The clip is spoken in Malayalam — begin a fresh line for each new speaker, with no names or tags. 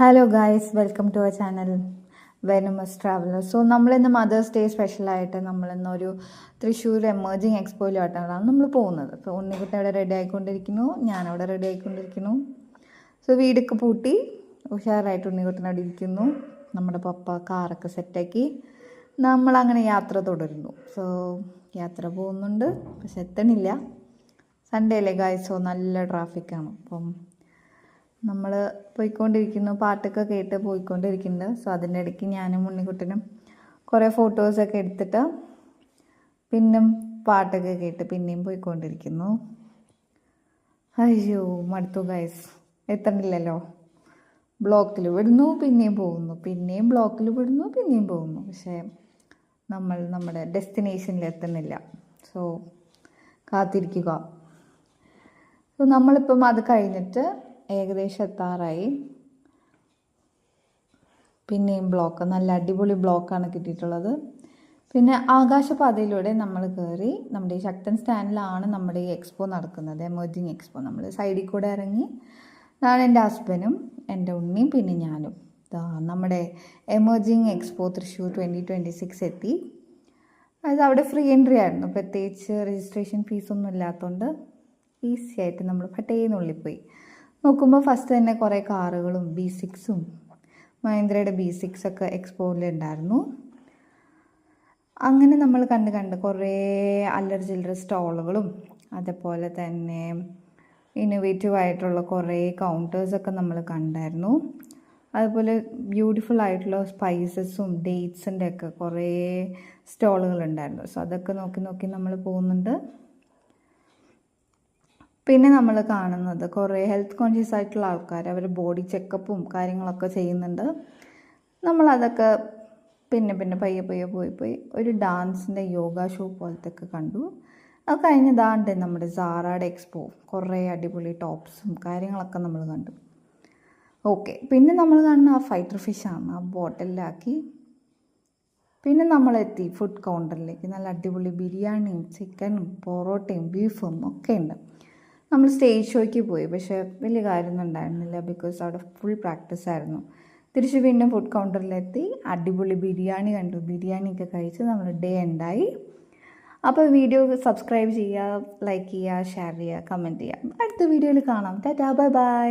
Hello guys, welcome to our channel Venomous Traveller. So നമ്മളിന്ന് മദേഴ്സ് ഡേ സ്പെഷ്യലായിട്ട് നമ്മളിന്നൊരു തൃശ്ശൂർ എമേർജിങ് എക്സ്പോയിലോട്ടാണ് നമ്മൾ പോകുന്നത്. സോ ഉണ്ണിക്കുട്ടൻ അവിടെ റെഡി ആയിക്കൊണ്ടിരിക്കുന്നു, ഞാനവിടെ റെഡി ആയിക്കൊണ്ടിരിക്കുന്നു. സോ വീടൊക്കെ പൂട്ടി ഉഷാറായിട്ട് ഉണ്ണിക്കുട്ടൻ അവിടെ ഇരിക്കുന്നു. നമ്മുടെ പപ്പ കാറൊക്കെ സെറ്റാക്കി നമ്മളങ്ങനെ യാത്ര തുടരുന്നു. സോ യാത്ര പോകുന്നുണ്ട്, പക്ഷെ എത്തണില്ല. സൺഡേ അല്ലേ ഗായ്സ്, സോ നല്ല ട്രാഫിക്കാണ്. അപ്പം നമ്മൾ പോയിക്കൊണ്ടിരിക്കുന്നു, പാട്ടൊക്കെ കേട്ട് പോയിക്കൊണ്ടിരിക്കുന്നുണ്ട്. സോ അതിൻ്റെ ഇടയ്ക്ക് ഞാനും ഉണ്ണിക്കുട്ടനും കുറേ ഫോട്ടോസൊക്കെ എടുത്തിട്ട് പിന്നും പാട്ടൊക്കെ കേട്ട് പിന്നെയും പോയിക്കൊണ്ടിരിക്കുന്നു. അയ്യോ മടുത്തു ഗൈസ്, എത്തണില്ലല്ലോ. ബ്ലോക്കിൽ വിടുന്നു പിന്നെയും പോകുന്നു, പിന്നെയും ബ്ലോക്കിൽ വിടുന്നു പിന്നെയും പോകുന്നു, പക്ഷേ നമ്മൾ നമ്മുടെ ഡെസ്റ്റിനേഷനിൽ എത്തുന്നില്ല. സോ കാത്തിരിക്കുക. സോ നമ്മളിപ്പം അത് കഴിഞ്ഞിട്ട് ഏകദേശം എത്താറായി. പിന്നെയും ബ്ലോക്ക്, നല്ല അടിപൊളി ബ്ലോക്കാണ് കിട്ടിയിട്ടുള്ളത്. പിന്നെ ആകാശപാതയിലൂടെ നമ്മൾ കയറി നമ്മുടെ ഈ ശക്തൻ സ്റ്റാൻഡിലാണ് നമ്മുടെ ഈ എക്സ്പോ നടക്കുന്നത്, എമേർജിങ് എക്സ്പോ. നമ്മൾ സൈഡിൽ കൂടെ ഇറങ്ങി, ഞാൻ എൻ്റെ ഹസ്ബൻഡും എൻ്റെ ഉണ്ണിയും പിന്നെ ഞാനും നമ്മുടെ എമേർജിങ് എക്സ്പോ തൃശ്ശൂർ 2026 എത്തി. അത് അവിടെ ഫ്രീ എൻട്രി ആയിരുന്നു, പ്രത്യേകിച്ച് രജിസ്ട്രേഷൻ ഫീസൊന്നും ഇല്ലാത്തതുകൊണ്ട് ഈസി ആയിട്ട് നമ്മൾ പട്ടേന്നുള്ളിൽ പോയി. നോക്കുമ്പോൾ ഫസ്റ്റ് തന്നെ കുറേ കാറുകളും B6ഉം മഹീന്ദ്രയുടെ B6 ഒക്കെ എക്സ്പോയിലുണ്ടായിരുന്നു. അങ്ങനെ നമ്മൾ കണ്ട് കുറേ അല്ലറ ചില്ലറ സ്റ്റോളുകളും അതേപോലെ തന്നെ ഇന്നോവേറ്റീവ് ആയിട്ടുള്ള കുറേ കൗണ്ടേഴ്സൊക്കെ നമ്മൾ കണ്ടായിരുന്നു. അതുപോലെ ബ്യൂട്ടിഫുൾ ആയിട്ടുള്ള സ്പൈസസും ഡേറ്റ്സിൻ്റെ ഒക്കെ കുറേ സ്റ്റോളുകളുണ്ടായിരുന്നു. സോ അതൊക്കെ നോക്കി നമ്മൾ പോകുന്നുണ്ട്. പിന്നെ നമ്മൾ കാണുന്നത് കുറേ ഹെൽത്ത് കോൺഷ്യസ് ആയിട്ടുള്ള ആൾക്കാർ അവർ ബോഡി ചെക്കപ്പും കാര്യങ്ങളൊക്കെ ചെയ്യുന്നുണ്ട്. നമ്മളതൊക്കെ പിന്നെ പയ്യെ പോയി ഒരു ഡാൻസിൻ്റെ യോഗ ഷോ പോലത്തെ ഒക്കെ കണ്ടു. അത് കഴിഞ്ഞ് ദാണ്ട് നമ്മുടെ സാറയുടെ എക്സ്പോ, കുറേ അടിപൊളി ടോപ്സും കാര്യങ്ങളൊക്കെ നമ്മൾ കണ്ടു. ഓക്കെ, പിന്നെ നമ്മൾ കാണുന്ന ആ ഫൈറ്റർ ഫിഷാണ്, ആ ബോട്ടിലാക്കി. പിന്നെ നമ്മളെത്തി ഫുഡ് കൗണ്ടറിലേക്ക്. നല്ല അടിപൊളി ബിരിയാണിയും ചിക്കനും പൊറോട്ടയും ബീഫും ഒക്കെ ഉണ്ട്. നമ്മൾ സ്റ്റേജ് ഷോയ്ക്ക് പോയി, പക്ഷേ വലിയ കാര്യമൊന്നും ഉണ്ടായിരുന്നില്ല, ബിക്കോസ് അവിടെ ഫുൾ പ്രാക്ടീസ് ആയിരുന്നു. തിരിച്ച് വീണ്ടും ഫുഡ് കൗണ്ടറിലെത്തി, അടിപൊളി ബിരിയാണി കണ്ടു. ബിരിയാണിയൊക്കെ കഴിച്ച് നമ്മൾ ഡേ ഉണ്ടായി. അപ്പോൾ വീഡിയോ സബ്സ്ക്രൈബ് ചെയ്യുക, ലൈക്ക് ചെയ്യുക, ഷെയർ ചെയ്യുക, കമൻറ്റ് ചെയ്യുക. അടുത്ത വീഡിയോയിൽ കാണാം. Tata, bye bye.